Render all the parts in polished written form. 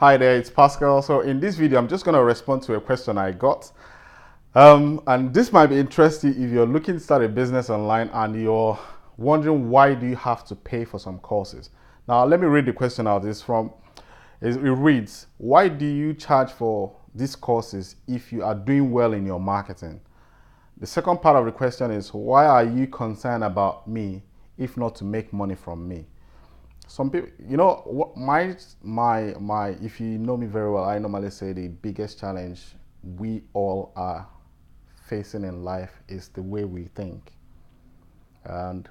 Hi there, it's Pascal. So in this video, I'm just going to respond to a question I got. And this might be interesting if you're looking to start a business online and you're wondering why do you have to pay for some courses. Now, let me read the question out. It reads, why do you charge for these courses if you are doing well in your marketing? The second part of the question is, why are you concerned about me if not to make money from me? Some people, what if you know me very well, I normally say the biggest challenge we all are facing in life is the way we think. And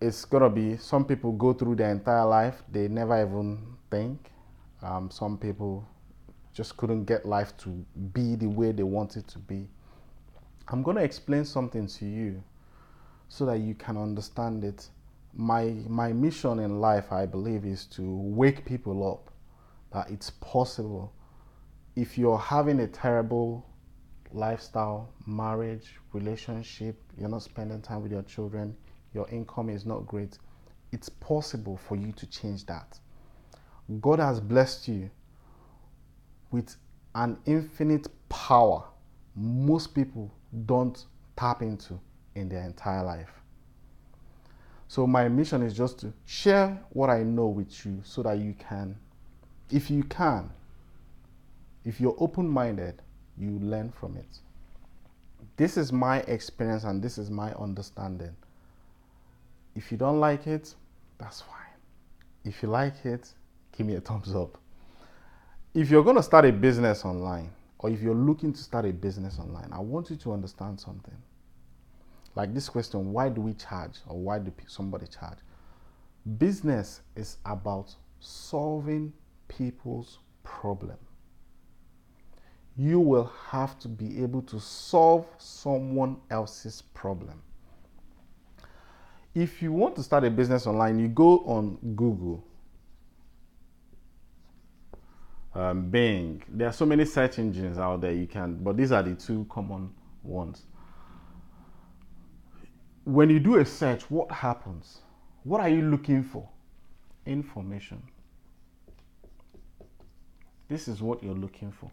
it's gonna be, some people go through their entire life, they never even think. Some people just couldn't get life to be the way they want it to be. I'm gonna explain something to you so that you can understand it. My mission in life, I believe, is to wake people up that it's possible. If you're having a terrible lifestyle, marriage, relationship, you're not spending time with your children, your income is not great, it's possible for you to change that. God has blessed you with an infinite power most people don't tap into in their entire life. So my mission is just to share what I know with you so that you can, if you're open-minded, you learn from it. This is my experience and this is my understanding. If you don't like it, that's fine. If you like it, give me a thumbs up. If you're going to start a business online, or if you're looking to start a business online, I want you to understand something. Like this question, why do we charge, or why do somebody charge? Business is about solving people's problem. You will have to be able to solve someone else's problem. If you want to start a business online, you go on Google, Bing. There are so many search engines out there but these are the two common ones. When you do a search, what happens? What are you looking for? Information. This is what you're looking for.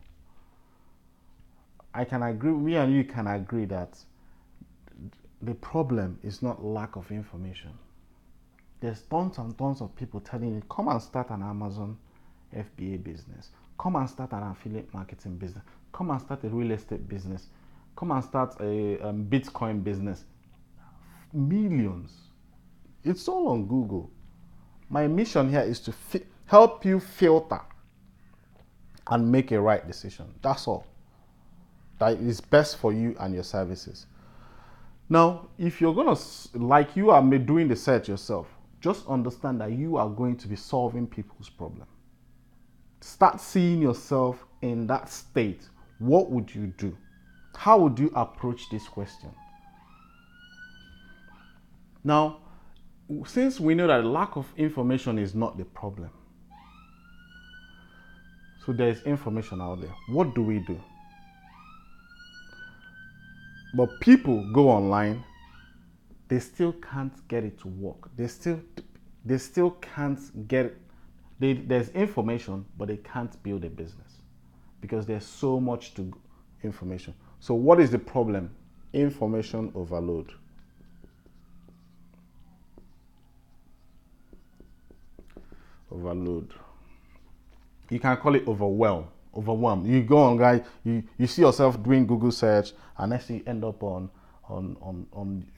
I can agree, me and you can agree that the problem is not lack of information. There's tons and tons of people telling you, come and start an Amazon FBA business. Come and start an affiliate marketing business. Come and start a real estate business. Come and start a Bitcoin business. Millions. It's all on Google. My mission here is to help you filter and make a right decision. That's all. That is best for you and your services. Now, if you're going to, like you are doing the search yourself, just understand that you are going to be solving people's problem. Start seeing yourself in that state. What would you do? How would you approach this question? Now, since we know that lack of information is not the problem, so there is information out there, what do we do? But people go online, they still can't get it to work. They still can't get it. There's information, but they can't build a business because there's so much information. So what is the problem? Information overload. Overload. You can call it overwhelm. You go on, guys, you see yourself doing Google search, and next thing you end up on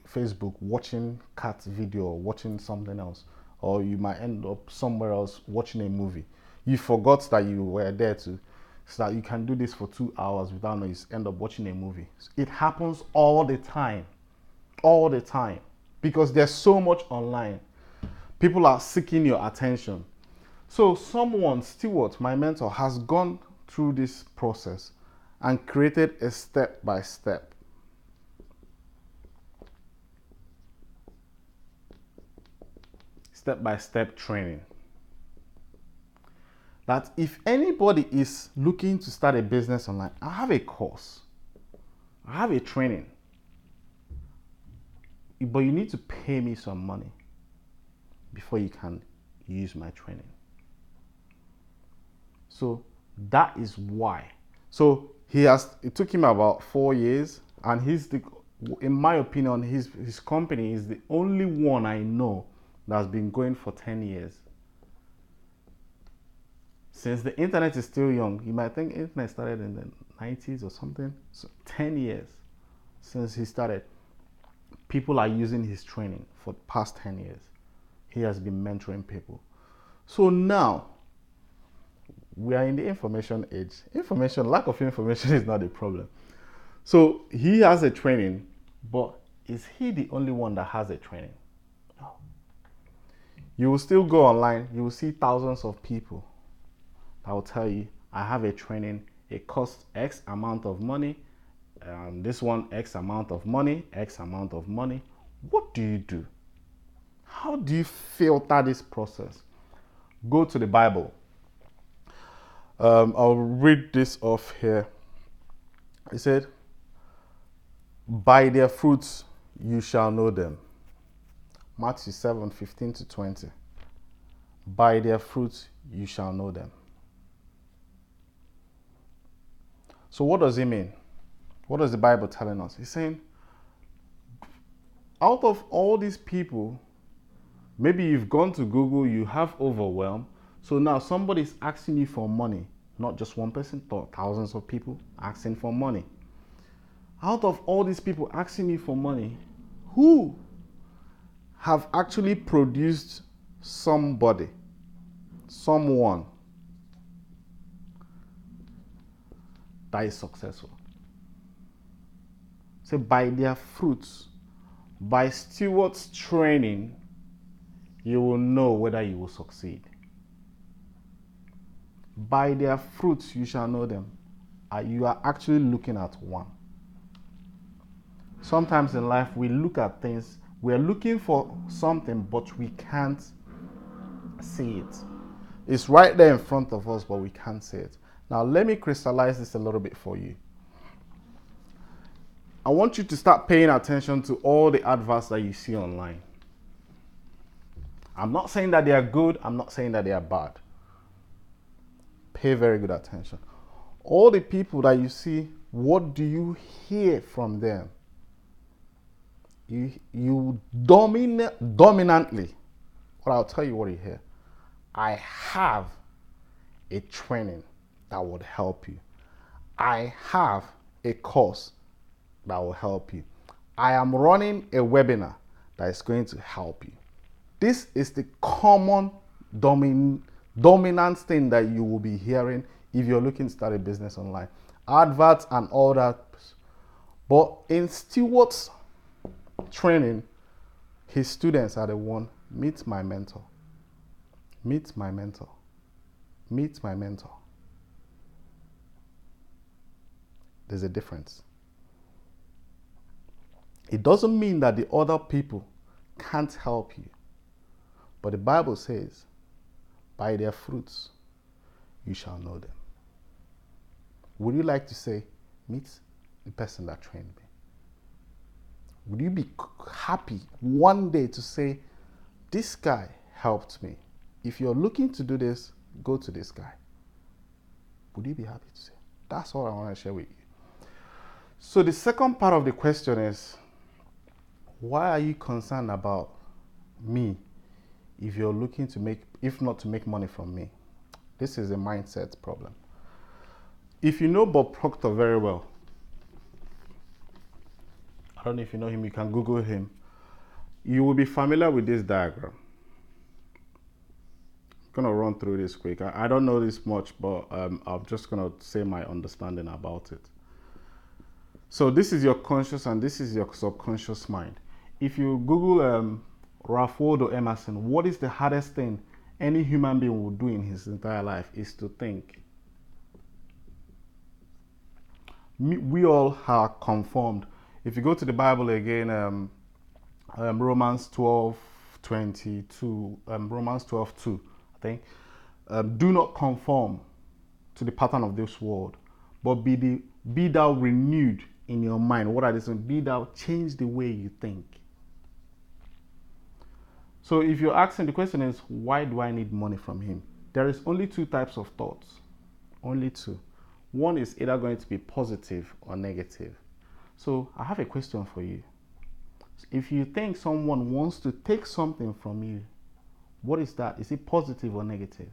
Facebook watching cat video or watching something else, or you might end up somewhere else watching a movie. You forgot that you were there so that you can do this for 2 hours without noise, end up watching a movie. It happens all the time, because there's so much online. People are seeking your attention. So someone, Stewart, my mentor, has gone through this process and created a step-by-step training that if anybody is looking to start a business online, I have a course, I have a training, but you need to pay me some money before you can use my training. So that is why. So it took him about 4 years, and in my opinion, his company is the only one I know that's been going for 10 years. Since the internet is still young, you might think internet started in the 90s or something. So 10 years since he started, people are using his training for the past 10 years. He has been mentoring people. So now, we are in the information age. Lack of information is not a problem. So he has a training, but is he the only one that has a training? No. You will still go online, you will see thousands of people that will tell you, I have a training, it costs X amount of money, this one X amount of money, X amount of money. What do you do? How do you filter this process? Go to the Bible. I'll read this off here. It said, by their fruits you shall know them. Matthew 7:15-20. By their fruits you shall know them. So what does it mean? What is the Bible telling us? It's saying, out of all these people, maybe you've gone to Google, you have overwhelmed. So now somebody's asking you for money. Not just one person, thousands of people asking for money. Out of all these people asking you for money, who have actually produced someone that is successful? So by their fruits, by stewards training, you will know whether you will succeed. By their fruits you shall know them. You are actually looking at one. Sometimes in life we look at things, we're looking for something, but we can't see it. It's right there in front of us, but we can't see it. Now let me crystallize this a little bit for you. I want you to start paying attention to all the adverts that you see online. I'm not saying that they are good, I'm not saying that they are bad. Pay very good attention. All the people that you see, what do you hear from them? You dominantly, but I'll tell you what you hear. I have a training that would help you. I have a course that will help you. I am running a webinar that is going to help you. This is the common dominant thing that you will be hearing if you're looking to start a business online. Adverts and all that. But in Stewart's training, his students are the one, meet my mentor. Meet my mentor. Meet my mentor. There's a difference. It doesn't mean that the other people can't help you. But the Bible says, by their fruits, you shall know them. Would you like to say, meet the person that trained me? Would you be happy one day to say, this guy helped me? If you're looking to do this, go to this guy. Would you be happy to say? That's all I want to share with you. So the second part of the question is, why are you concerned about me if you're looking to if not to make money from me? This is a mindset problem. If you know Bob Proctor very well, I don't know if you know him, you can Google him. You will be familiar with this diagram. I'm going to run through this quick. I don't know this much, but I'm just going to say my understanding about it. So this is your conscious and this is your subconscious mind. If you Google Ralph Waldo Emerson, what is the hardest thing any human being will do in his entire life is to think. We all are conformed. If you go to the Bible again, Romans 12:22, Romans 12:2, I think, do not conform to the pattern of this world, but be thou renewed in your mind. What are these? Be thou change the way you think. So if you're asking, the question is, why do I need money from him? There is only two types of thoughts. Only two. One is either going to be positive or negative. So I have a question for you. If you think someone wants to take something from you, what is that? Is it positive or negative?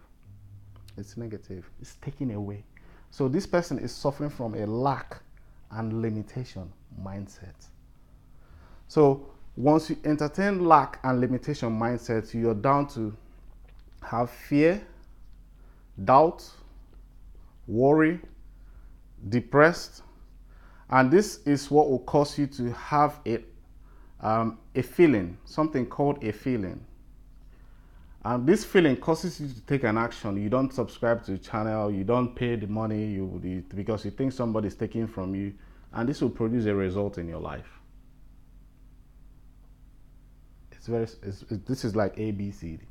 It's negative. It's taken away. So this person is suffering from a lack and limitation mindset. So once you entertain lack and limitation mindset, you're down to have fear, doubt, worry, depressed, and this is what will cause you to have a feeling, something called a feeling. And this feeling causes you to take an action. You don't subscribe to the channel, you don't pay the money because you think somebody's taking from you, and this will produce a result in your life. This is like ABCD.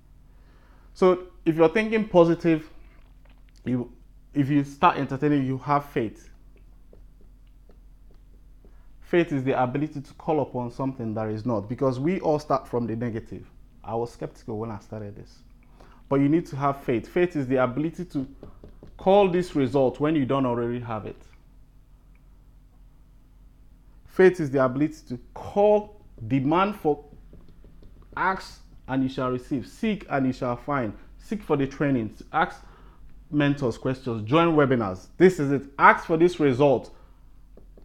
So if you're thinking positive, if you start entertaining, you have faith. Faith is the ability to call upon something that is not, because we all start from the negative. I was skeptical when I started this, but you need to have faith. Faith is the ability to call this result when you don't already have it. Faith is the ability to call, demand for, ask and you shall receive, seek and you shall find. Seek for the trainings, ask mentors questions, join webinars. This is it. Ask for this result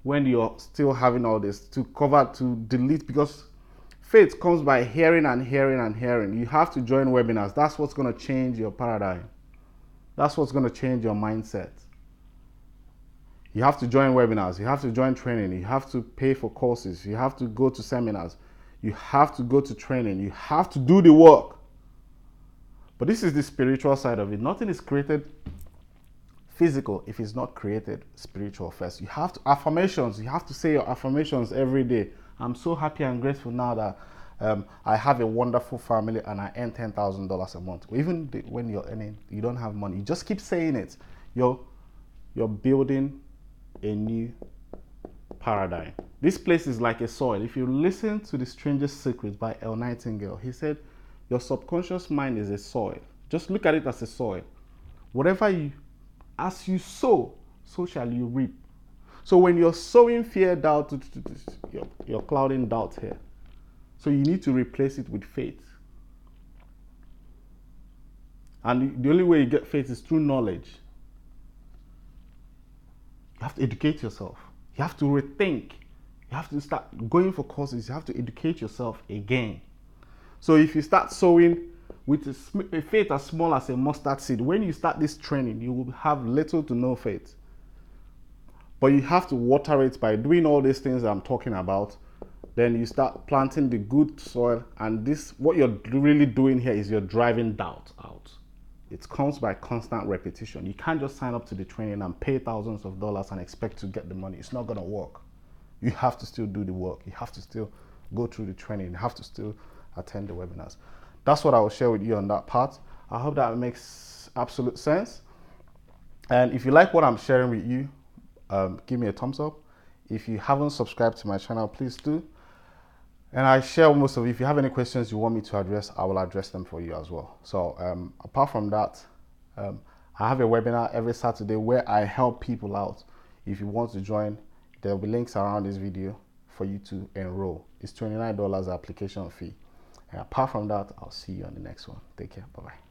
when you're still having all this, to cover, to delete, because faith comes by hearing and hearing and hearing. You have to join webinars. That's what's going to change your paradigm. That's what's going to change your mindset. You have to join webinars. You have to join training. You have to pay for courses. You have to go to seminars. You have to go to training. You have to do the work. But this is the spiritual side of it. Nothing is created physical if it's not created spiritual first. You have to affirmations. You have to say your affirmations every day. I'm so happy and grateful now that I have a wonderful family and I earn $10,000 a month. Even when you're earning, you don't have money. You just keep saying it. You're building a new paradigm. This place is like a soil. If you listen to The Strangest Secret by El Nightingale, he said your subconscious mind is a soil. Just look at it as a soil. Whatever as you sow, so shall you reap. So when you're sowing fear, doubt, you're clouding doubt here. So you need to replace it with faith. And the only way you get faith is through knowledge. You have to educate yourself. You have to rethink. You have to start going for courses. You have to educate yourself again. So if you start sowing with a faith as small as a mustard seed, when you start this training, you will have little to no faith. But you have to water it by doing all these things I'm talking about. Then you start planting the good soil. And this, what you're really doing here is you're driving doubt out. It comes by constant repetition. You can't just sign up to the training and pay thousands of dollars and expect to get the money. It's not going to work. You have to still do the work. You have to still go through the training. You have to still attend the webinars. That's what I will share with you on that part. I hope that makes absolute sense. And if you like what I'm sharing with you, give me a thumbs up. If you haven't subscribed to my channel, please do. And I share most of it. If you have any questions you want me to address, I will address them for you as well. So apart from that, I have a webinar every Saturday where I help people out. If you want to join, there will be links around this video for you to enroll. It's $29 application fee. And apart from that, I'll see you on the next one. Take care. Bye-bye.